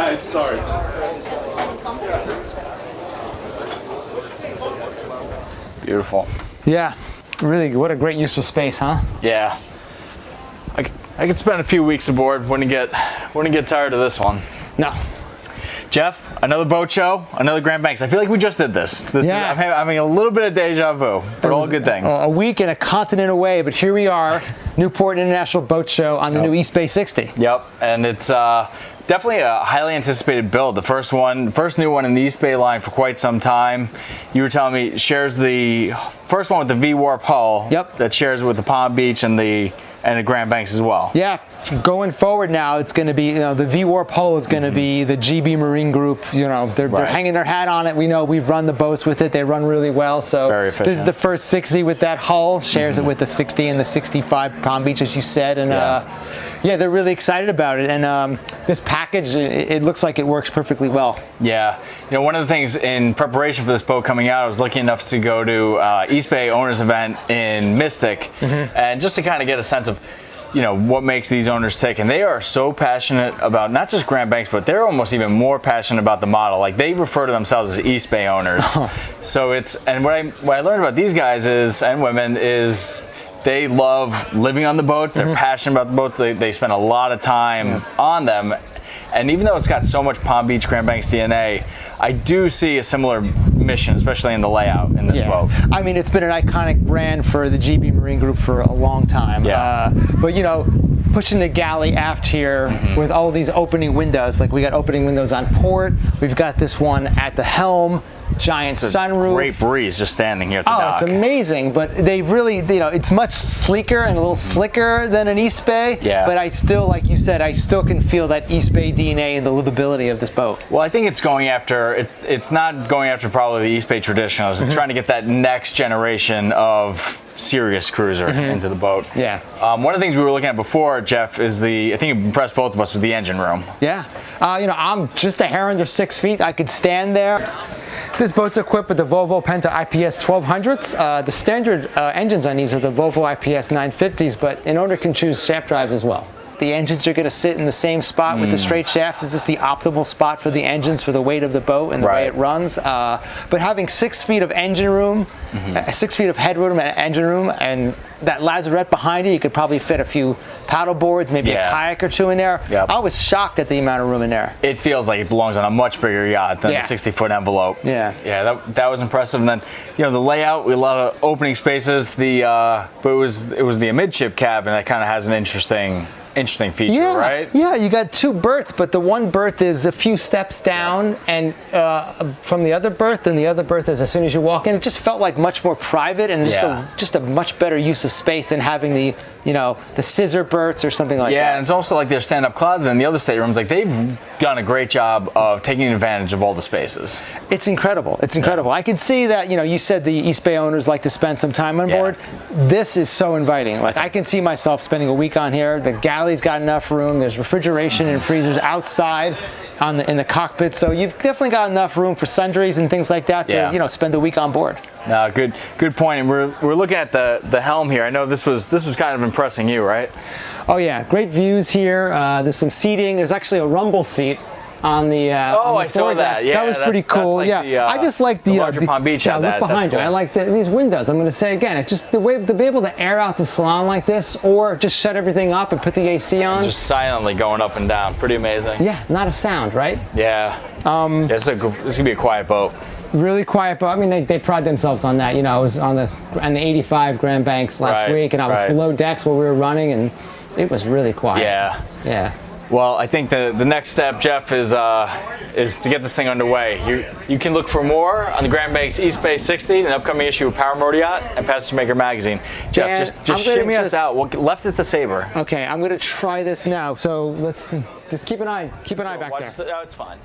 Hi, sorry. Beautiful. Yeah, really, what a great use of space, huh? Yeah. I could spend a few weeks aboard. Wouldn't get tired of this one. No. Jeff, another boat show, another Grand Banks. I feel like we just did this. Yeah. I'm having a little bit of deja vu, but all good things. A week and a continent away, but here we are, Newport International Boat Show on the new Eastbay 60. Yep, and it's definitely a highly anticipated build. The first new one in the Eastbay line for quite some time. You were telling me shares the first one with the V-Warp hull. Yep. That shares with the Palm Beach and the Grand Banks as well. Yeah, going forward now, it's going to be, the V-Warp hull is going to be the GB Marine Group. They're hanging their hat on it. We know we've run the boats with it. They run really well. So very efficient. This is the first 60 with that hull. Shares it with the 60 and the 65 Palm Beach, as you said. And yeah, they're really excited about it. And this package, it looks like it works perfectly well. Yeah. One of the things in preparation for this boat coming out, I was lucky enough to go to Eastbay Owners event in Mystic, and just to kind of get a sense of what makes these owners tick. And they are so passionate about not just Grand Banks, but they're almost even more passionate about the model. Like, they refer to themselves as Eastbay owners. So and what I learned about these guys and women is they love living on the boats. They're passionate about the boats. They spend a lot of time on them. And even though it's got so much Palm Beach Grand Banks DNA, I do see a similar mission, especially in the layout in this boat. I mean, it's been an iconic brand for the GB Marine Group for a long time. Yeah. But pushing the galley aft here with all these opening windows, like we got opening windows on port, we've got this one at the helm, giant sunroof. Great breeze just standing here at the dock. It's amazing, but they really, it's much sleeker and a little slicker than an Eastbay. Yeah. But I still, like you said, I still can feel that Eastbay DNA and the livability of this boat. Well, I think it's going after, it's not going after probably the Eastbay traditionals. It's trying to get that next generation of serious cruiser into the boat. Yeah. One of the things we were looking at before, Jeff, is I think it impressed both of us with the engine room. Yeah. I'm just a hair under 6 feet. I could stand there. This boat's equipped with the Volvo Penta IPS 1200s. The standard engines on these are the Volvo IPS 950s, but an owner can choose shaft drives as well. The engines are going to sit in the same spot with the straight shafts. This is the optimal spot for the engines for the weight of the boat and the way it runs. But having 6 feet of engine room, 6 feet of headroom and engine room, and that lazarette behind you could probably fit a few paddle boards, maybe a kayak or two in there. Yep. I was shocked at the amount of room in there. It feels like it belongs on a much bigger yacht than a 60-foot envelope. Yeah, that was impressive. And then, the layout, we had a lot of opening spaces. But it was the amidship cabin that kind of has an interesting feature, right? Yeah, you got two berths, but the one berth is a few steps down and from the other berth, and the other berth is as soon as you walk in. It just felt like much more private and just a much better use of space than having the scissor berths or something like that. Yeah, and it's also like their stand-up closet in the other staterooms. Like, they've done a great job of taking advantage of all the spaces. It's incredible. It's incredible. I can see that, you said the Eastbay owners like to spend some time on board. This is so inviting. Like, I can see myself spending a week on here. The galley's got enough room. There's refrigeration and freezers outside in the cockpit. So you've definitely got enough room for sundries and things like that to, spend a week on board. No, good point. And we're looking at the helm here. I know this was kind of impressing you, right? Oh yeah, great views here. There's some seating. There's actually a rumble seat on the I saw that. Yeah, that was pretty cool. Like I just like the larger Palm Beach. Look behind you. Cool. I like these windows. I'm going to say again, it's just the way to be able to air out the salon like this, or just shut everything up and put the AC on. Just silently going up and down. Pretty amazing. Yeah, not a sound, right? Yeah. This gonna be a quiet boat. Really quiet boat. I mean, they pride themselves on that. I was on the 85 Grand Banks last week, and I was below decks while we were running, and it was really quiet. Yeah. Well, I think the next step, Jeff, is to get this thing underway. You can look for more on the Grand Banks Eastbay 60, an upcoming issue of Power Motor Yacht and Passage Maker Magazine. Jeff, just shimmy us out. We're left at the Sabre. Okay, I'm going to try this now. So let's just keep an eye back there. Oh, it's fine.